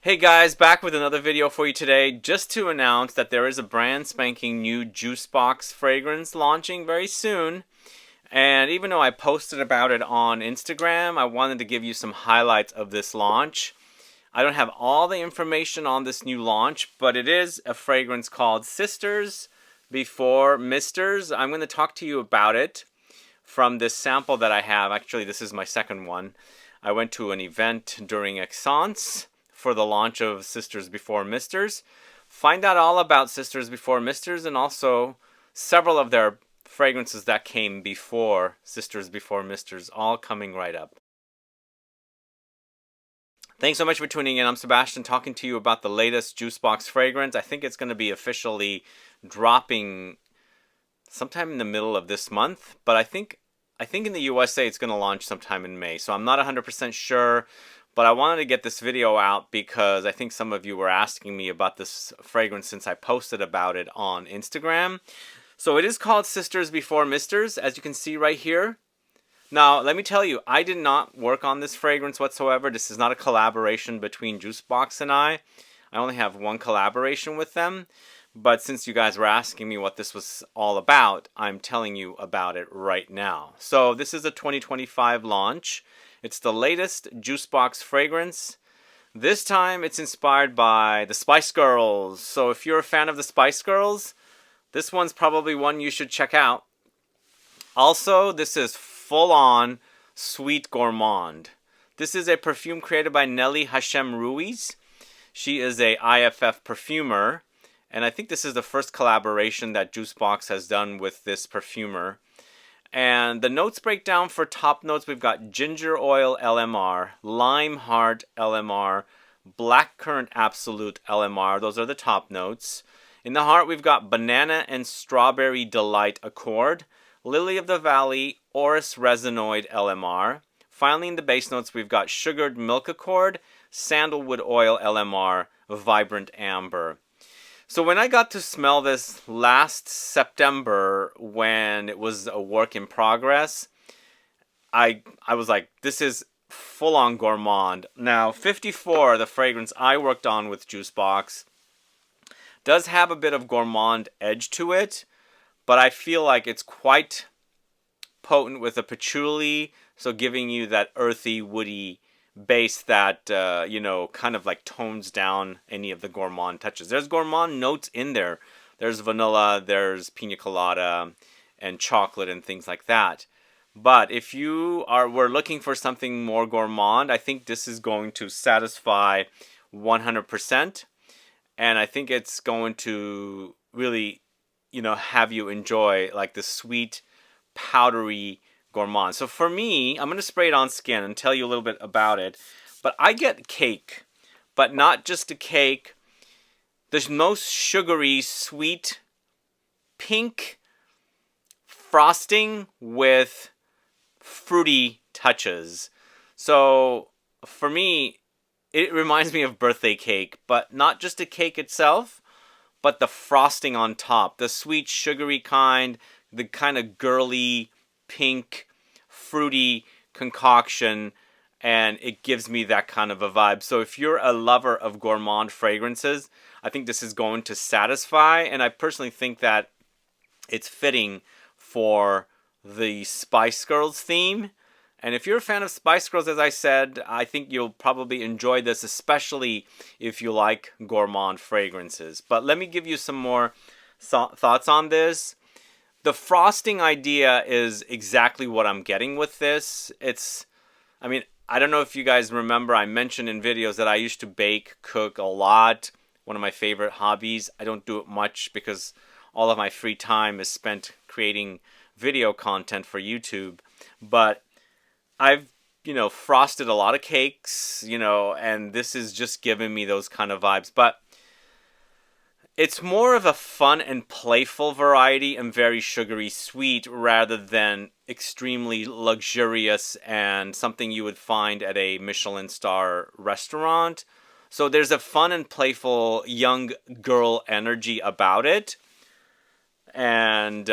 Hey guys, back with another video for you today, just to announce that there is a brand spanking new Jusbox fragrance launching very soon. And even though I posted about it on Instagram, I wanted to give you some highlights of this launch. I don't have all the information on this new launch, but it is a fragrance called Sisters Before Misters. I'm going to talk to you about it from this sample that I have. Actually, this is my second one. I went to an event during Exance for the launch of Sisters Before Misters. Find out all about Sisters Before Misters and also several of their fragrances that came before Sisters Before Misters, all coming right up. Thanks so much for tuning in. I'm Sebastian, talking to you about the latest Jusbox fragrance. I think it's going to be officially dropping sometime in the middle of this month, but I think in the USA it's going to launch sometime in May. So I'm not 100% sure, but I wanted to get this video out because I think some of you were asking me about this fragrance since I posted about it on Instagram. So it is called Sisters Before Misters, as you can see right here. Now, let me tell you, I did not work on this fragrance whatsoever. This is not a collaboration between Jusbox and I. I only have one collaboration with them. But since you guys were asking me what this was all about, I'm telling you about it right now. So this is a 2025 launch. It's the latest Jusbox fragrance. This time it's inspired by the Spice Girls. So if you're a fan of the Spice Girls, this one's probably one you should check out. Also, this is full-on sweet gourmand. This is a perfume created by Nelly Hachem-Ruiz. She is a IFF perfumer. And I think this is the first collaboration that Jusbox has done with this perfumer. And the notes breakdown for top notes, we've got ginger oil LMR, lime heart LMR, blackcurrant absolute LMR. Those are the top notes. In the heart, we've got banana and strawberry delight accord, lily of the valley, Orris Resinoid LMR. Finally, in the base notes, we've got sugared milk accord, sandalwood oil LMR, vibrant amber. So when I got to smell this last September when it was a work in progress, I was like, this is full-on gourmand. Now, 54, the fragrance I worked on with Jusbox, does have a bit of gourmand edge to it, but I feel like it's quite potent with a patchouli, so giving you that earthy, woody base that, kind of like tones down any of the gourmand touches. There's gourmand notes in there. There's vanilla, there's pina colada, and chocolate and things like that. But if you were looking for something more gourmand, I think this is going to satisfy 100%. And I think it's going to really, have you enjoy like the sweet, powdery gourmand. So for me, I'm going to spray it on skin and tell you a little bit about it. But I get cake, but not just a cake. The most sugary, sweet, pink frosting with fruity touches. So for me, it reminds me of birthday cake, but not just a cake itself, but the frosting on top. The sweet, sugary kind, the kind of girly, pink, fruity concoction, and it gives me that kind of a vibe. So if you're a lover of gourmand fragrances, I think this is going to satisfy, and I personally think that it's fitting for the Spice Girls theme. And if you're a fan of Spice Girls, as I said, I think you'll probably enjoy this, especially if you like gourmand fragrances. But let me give you some more thoughts on this. The frosting idea is exactly what I'm getting with this. I don't know if you guys remember, I mentioned in videos that I used to bake, cook a lot. One of my favorite hobbies. I don't do it much because all of my free time is spent creating video content for YouTube. But I've, frosted a lot of cakes, and this is just giving me those kind of vibes. But it's more of a fun and playful variety and very sugary sweet rather than extremely luxurious and something you would find at a Michelin star restaurant. So there's a fun and playful young girl energy about it. And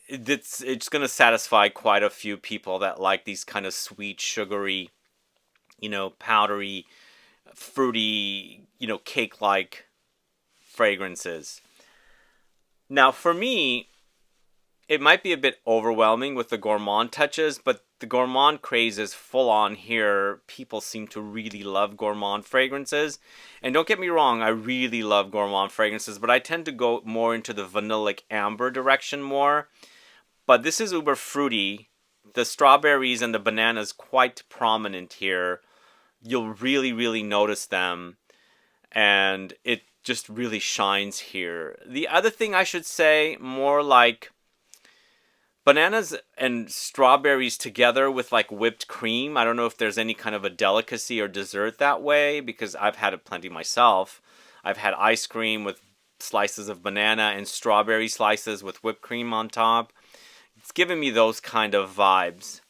it's going to satisfy quite a few people that like these kind of sweet, sugary, powdery fruity, cake-like fragrances. Now, for me, it might be a bit overwhelming with the Gourmand touches, but the Gourmand craze is full on here. People seem to really love Gourmand fragrances. And don't get me wrong, I really love Gourmand fragrances, but I tend to go more into the vanillic amber direction more. But this is uber fruity. The strawberries and the bananas quite prominent here. You'll really, really notice them. And it just really shines here. The other thing I should say, more like bananas and strawberries together with like whipped cream. I don't know if there's any kind of a delicacy or dessert that way, because I've had it plenty myself. I've had ice cream with slices of banana and strawberry slices with whipped cream on top. It's giving me those kind of vibes.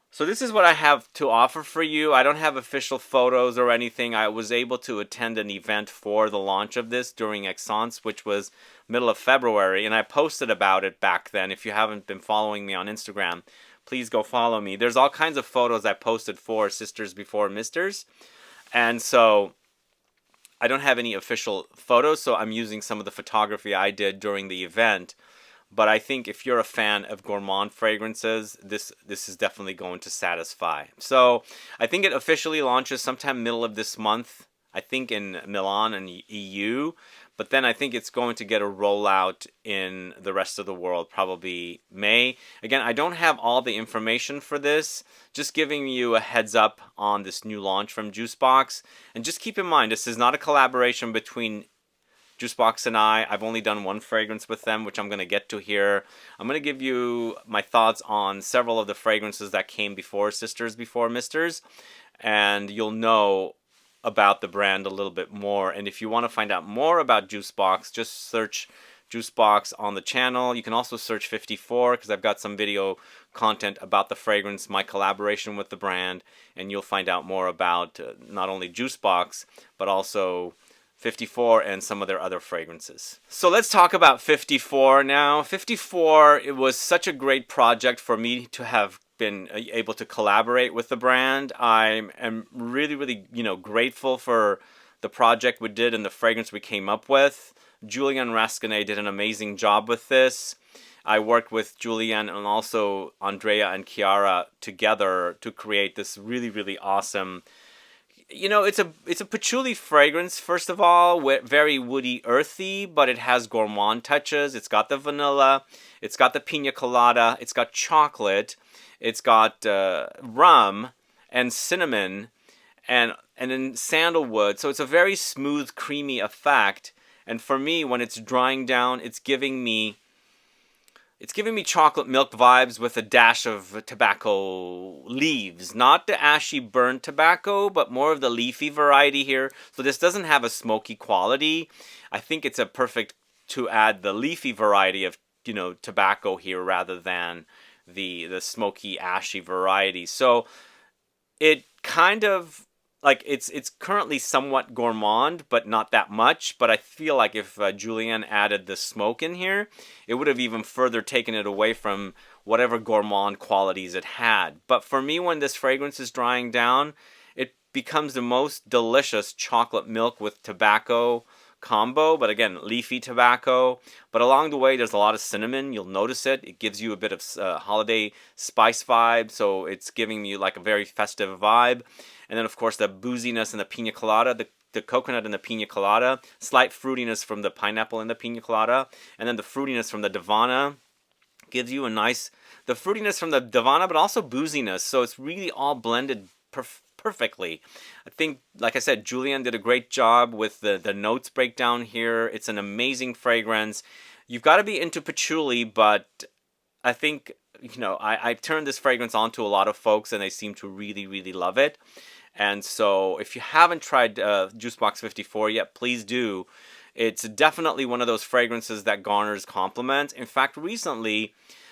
So this is what I have to offer for you. I don't have official photos or anything. I was able to attend an event for the launch of this during Exance, which was middle of February, and I posted about it back then. If you haven't been following me on Instagram, please go follow me. There's all kinds of photos I posted for Sisters Before Misters, and so I don't have any official photos, so I'm using some of the photography I did during the event. But I think if you're a fan of Gourmand fragrances, this is definitely going to satisfy. So I think it officially launches sometime middle of this month, I think in Milan and EU. But then I think it's going to get a rollout in the rest of the world, probably May. Again, I don't have all the information for this. Just giving you a heads up on this new launch from Jusbox. And just keep in mind, this is not a collaboration between Jusbox and I've only done one fragrance with them, which I'm going to get to here. I'm going to give you my thoughts on several of the fragrances that came before Sisters Before Misters, and you'll know about the brand a little bit more. And if you want to find out more about Jusbox, just search Jusbox on the channel. You can also search 54, because I've got some video content about the fragrance, my collaboration with the brand, and you'll find out more about not only Jusbox, but also 54 and some of their other fragrances. So let's talk about 54 now. 54, it was such a great project for me to have been able to collaborate with the brand. I am really, really, grateful for the project we did and the fragrance we came up with. Julien and Rasquinet did an amazing job with this. I worked with Julien and also Andrea and Chiara together to create this really, really awesome. It's a patchouli fragrance, first of all, very woody, earthy, but it has gourmand touches. It's got the vanilla, it's got the pina colada, it's got chocolate, it's got rum and cinnamon, and then sandalwood. So it's a very smooth, creamy effect. And for me, when it's drying down, it's giving me chocolate milk vibes with a dash of tobacco leaves. Not the ashy burnt tobacco, but more of the leafy variety here. So this doesn't have a smoky quality. I think it's a perfect to add the leafy variety of, tobacco here rather than the smoky, ashy variety. So it kind of, like, it's currently somewhat gourmand, but not that much. But I feel like if Julien added the smoke in here, it would have even further taken it away from whatever gourmand qualities it had. But for me, when this fragrance is drying down, it becomes the most delicious chocolate milk with tobacco combo. But again, leafy tobacco. But along the way, there's a lot of cinnamon. You'll notice it. It gives you a bit of holiday spice vibe. So it's giving you like a very festive vibe. And then, of course, the booziness and the pina colada, the coconut and the pina colada, slight fruitiness from the pineapple and the pina colada, and then the fruitiness from the Davana gives you the fruitiness from the Davana, but also booziness. So it's really all blended perfectly. I think, like I said, Julien did a great job with the notes breakdown here. It's an amazing fragrance. You've got to be into patchouli, but I think, I turned this fragrance on to a lot of folks, and they seem to really, really love it. And so if you haven't tried Jusbox 54 yet, please do. It's definitely one of those fragrances that garners compliments. In fact,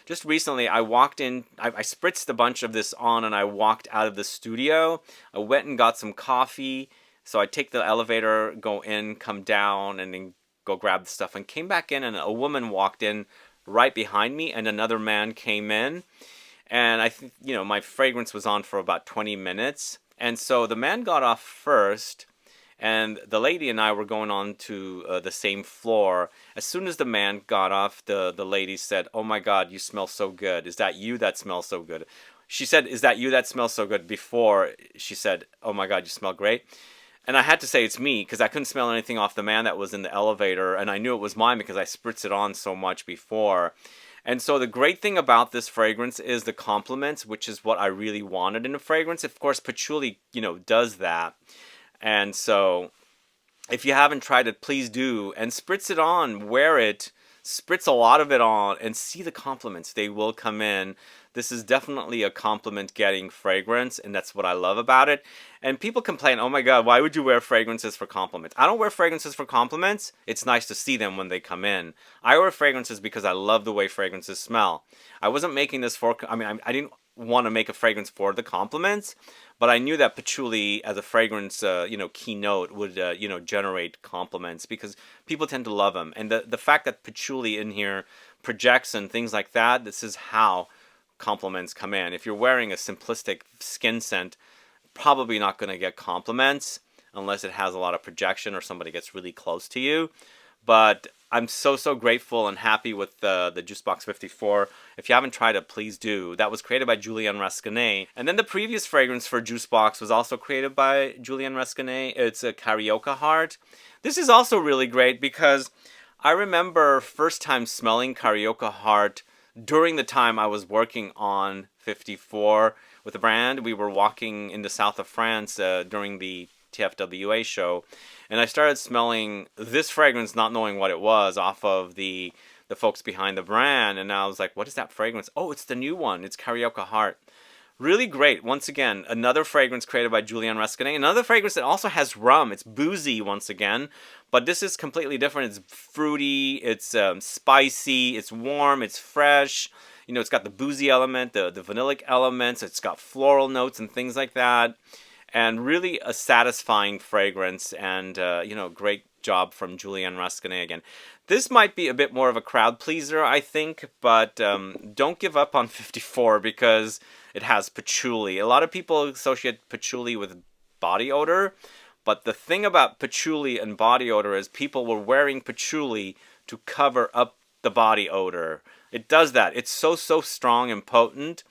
just recently, I walked in, I spritzed a bunch of this on, and I walked out of the studio. I went and got some coffee. So I take the elevator, go in, come down, and then go grab the stuff, and came back in, and a woman walked in right behind me, and another man came in. And I think, my fragrance was on for about 20 minutes. And so the man got off first, and the lady and I were going on to the same floor. As soon as the man got off, the lady said, "Oh my God, you smell so good. Is that you that smells so good?" She said, "Is that you that smells so good?" before she said, "Oh my God, you smell great." And I had to say it's me because I couldn't smell anything off the man that was in the elevator, and I knew it was mine because I spritzed it on so much before. And so the great thing about this fragrance is the compliments, which is what I really wanted in a fragrance. Of course, patchouli, does that. And so if you haven't tried it, please do. And spritz it on, wear it, spritz a lot of it on, and see the compliments. They will come in. This is definitely a compliment getting fragrance, and that's what I love about it. And people complain, "Oh my God, why would you wear fragrances for compliments?" I don't wear fragrances for compliments. It's nice to see them when they come in. I wear fragrances because I love the way fragrances smell. I wasn't making this for, I didn't want to make a fragrance for the compliments, but I knew that patchouli as a fragrance, keynote would, generate compliments because people tend to love them. And the fact that patchouli in here projects and things like that, this is how compliments come in. If you're wearing a simplistic skin scent, probably not going to get compliments unless it has a lot of projection or somebody gets really close to you. But I'm so grateful and happy with the Jusbox 54. If you haven't tried it, please do. That was created by Julien Rasquinet. And then the previous fragrance for Jusbox was also created by Julien Rasquinet. It's a CARIOCA Heart. This is also really great because I remember first time smelling CARIOCA Heart during the time I was working on 54 with the brand. We were walking in the south of France during the TFWA show, and I started smelling this fragrance not knowing what it was off of the folks behind the brand, and I was like, what is that fragrance? Oh, it's the new one. It's CARIOCA Heart. Really great. Once again, another fragrance created by Julien Rasquinet. Another fragrance that also has rum. It's Boozy once again, but this is completely different. It's fruity, it's spicy, it's warm, it's fresh. It's got the boozy element, the vanillic elements. It's got floral notes and things like that. And really a satisfying fragrance, and great job from Julien Rasquinet again. This might be a bit more of a crowd pleaser, I think, but don't give up on 54 because it has patchouli. A lot of people associate patchouli with body odor, but the thing about patchouli and body odor is people were wearing patchouli to cover up the body odor. It does that. It's so strong and potent.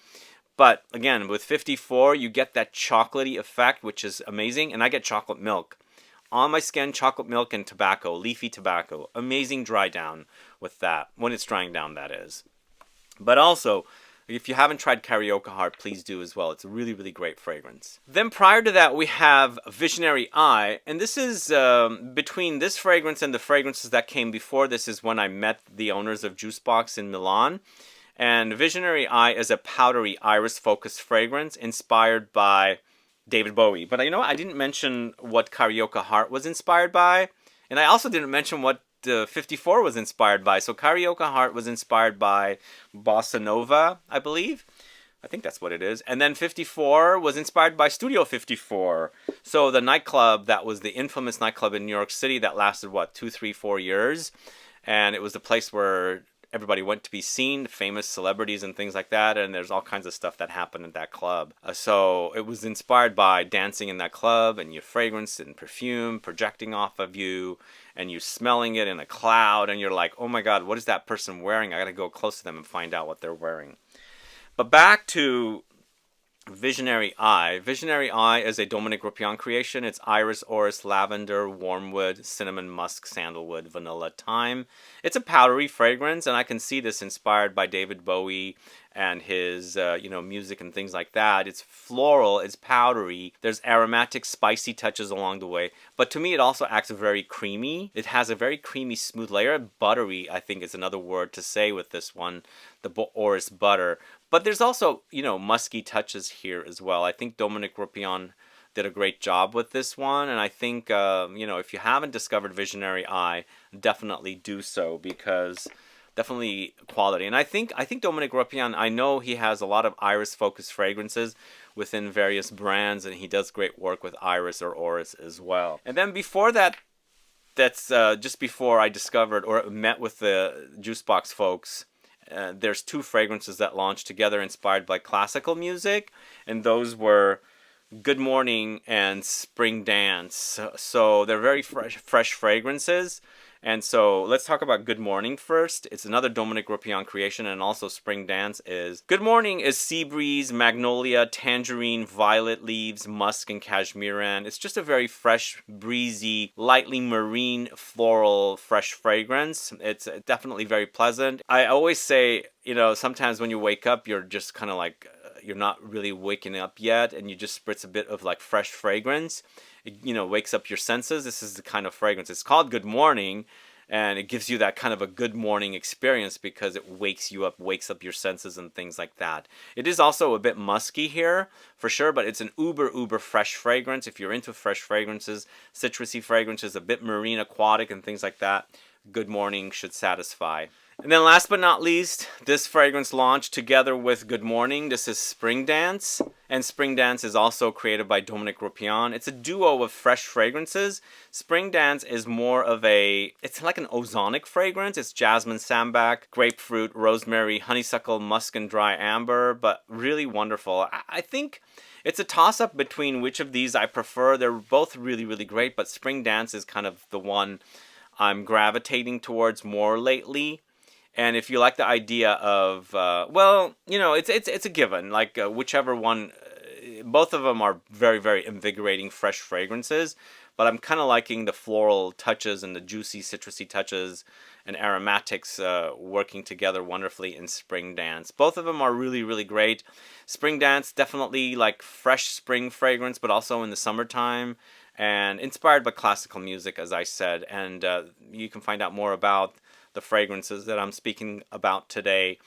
But again, with 54, you get that chocolatey effect, which is amazing. And I get chocolate milk. On my skin, chocolate milk and tobacco, leafy tobacco. Amazing dry down with that. When it's drying down, that is. But also, if you haven't tried CARIOCA Heart, please do as well. It's a really great fragrance. Then prior to that, we have Visionary Eye. And this is, between this fragrance and the fragrances that came before, this is when I met the owners of Jusbox in Milan. And Visionary Eye is a powdery iris-focused fragrance inspired by David Bowie. But I didn't mention what CARIOCA Heart was inspired by. And I also didn't mention what 54 was inspired by. So CARIOCA Heart was inspired by Bossa Nova, I believe. I think that's what it is. And then 54 was inspired by Studio 54. So the nightclub that was the infamous nightclub in New York City that lasted, 2, 3, 4 years. And it was the place where everybody went to be seen, famous celebrities and things like that, and there's all kinds of stuff that happened at that club. So it was inspired by dancing in that club and your fragrance and perfume projecting off of you and you smelling it in a cloud and you're like, oh my God, what is that person wearing? I gotta go close to them and find out what they're wearing. But back to Visionary Eye. Visionary Eye is a Dominique Ropion creation. It's iris, orris, lavender, wormwood, cinnamon, musk, sandalwood, vanilla, thyme. It's a powdery fragrance, and I can see this inspired by David Bowie and his, music and things like that. It's floral, it's powdery. There's aromatic, spicy touches along the way. But to me, it also acts very creamy. It has a very creamy, smooth layer. Buttery, I think, is another word to say with this one, the Orris butter. But there's also, musky touches here as well. I think Dominique Ropion did a great job with this one. And I think, if you haven't discovered Visionary Eye, definitely do so because definitely quality. And I think Dominique Ropion, I know he has a lot of iris-focused fragrances within various brands, and he does great work with iris or orris as well. And then before that, that's just before I discovered or met with the Jusbox folks, there's two fragrances that launched together inspired by classical music, and those were Good Morning and Spring Dance. So they're very fresh fragrances. And so let's talk about Good Morning first. It's another Dominique Ropion creation, and also Spring Dance is... Good Morning is sea breeze, magnolia, tangerine, violet leaves, musk, and cashmeran. It's just a very fresh, breezy, lightly marine, floral, fresh fragrance. It's definitely very pleasant. I always say, you know, sometimes when you wake up, you're just kind of like... you're not really waking up yet, and you just spritz a bit of like fresh fragrance. It, you know, wakes up your senses. This is the kind of fragrance. It's called Good Morning, and it gives you that kind of a good morning experience because it wakes you up, wakes up your senses and things like that. It is also a bit musky here, for sure, but it's an uber fresh fragrance. If you're into fresh fragrances, citrusy fragrances, a bit marine, aquatic, and things like that, Good Morning should satisfy. And then last but not least, this fragrance launched together with Good Morning. This is Spring Dance. And Spring Dance is also created by Dominique Ropion. It's a duo of fresh fragrances. Spring Dance is more of a... it's like an ozonic fragrance. It's jasmine, sambac, grapefruit, rosemary, honeysuckle, musk, and dry amber. But really wonderful. I think... it's a toss-up between which of these I prefer. They're both really great. But Spring Dance is kind of the one I'm gravitating towards more lately. And if you like the idea of, well, you know, it's a given. Like whichever one, both of them are very invigorating, fresh fragrances. But I'm kind of liking the floral touches and the juicy, citrusy touches and aromatics working together wonderfully in Spring Dance. Both of them are really great. Spring Dance, definitely like fresh spring fragrance, but also in the summertime. And inspired by classical music, as I said. And you can find out more about the fragrances that I'm speaking about today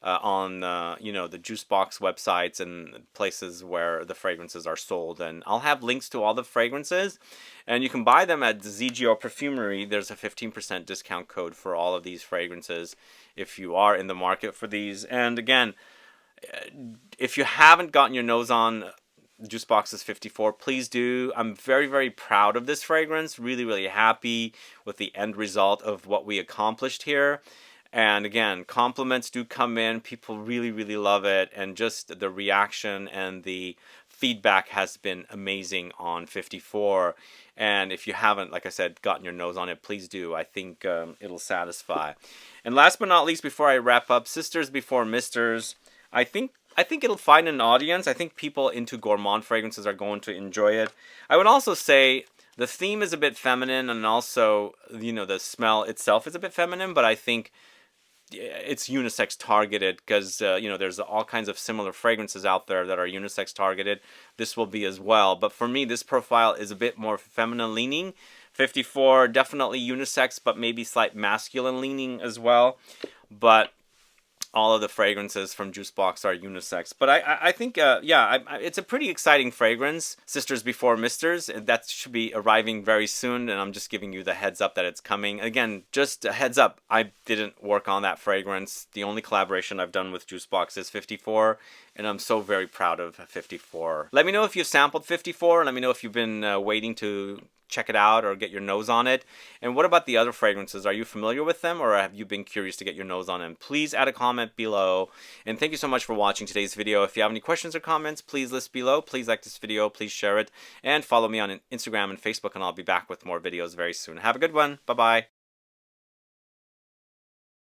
on you know, the Jusbox websites and places where the fragrances are sold. And I'll have links to all the fragrances, and you can buy them at the ZGO Perfumery. There's a 15% discount code for all of these fragrances if you are in the market for these. And again, if you haven't gotten your nose on Jusbox is 54, please do. I'm very proud of this fragrance. Really happy with the end result of what we accomplished here. And again, compliments do come in. People really love it, and just the reaction and the feedback has been amazing on 54. And if you haven't, like I said, gotten your nose on it, please do. I think it'll satisfy. And last but not least, before I wrap up, Sisters Before Misters. I think it'll find an audience. I think people into gourmand fragrances are going to enjoy it. I would also say the theme is a bit feminine, and also, you know, the smell itself is a bit feminine, but I think it's unisex targeted because, you know, there's all kinds of similar fragrances out there that are unisex targeted. This will be as well. But for me, this profile is a bit more feminine leaning. 54, definitely unisex, but maybe slight masculine leaning as well. But all of the fragrances from Jusbox are unisex. But I think, yeah, it's a pretty exciting fragrance. Sisters Before Misters. That should be arriving very soon, and I'm just giving you the heads up that it's coming. Again, just a heads up, I didn't work on that fragrance. The only collaboration I've done with Jusbox is 54, and I'm so very proud of 54. Let me know if you've sampled 54, and let me know if you've been waiting to check it out or get your nose on it. And what about the other fragrances? Are you familiar with them, or have you been curious to get your nose on them? Please add a comment below. And thank you so much for watching today's video. If you have any questions or comments, please list below. Please like this video, please share it, and follow me on Instagram and Facebook, and I'll be back with more videos very soon. Have a good one. Bye bye.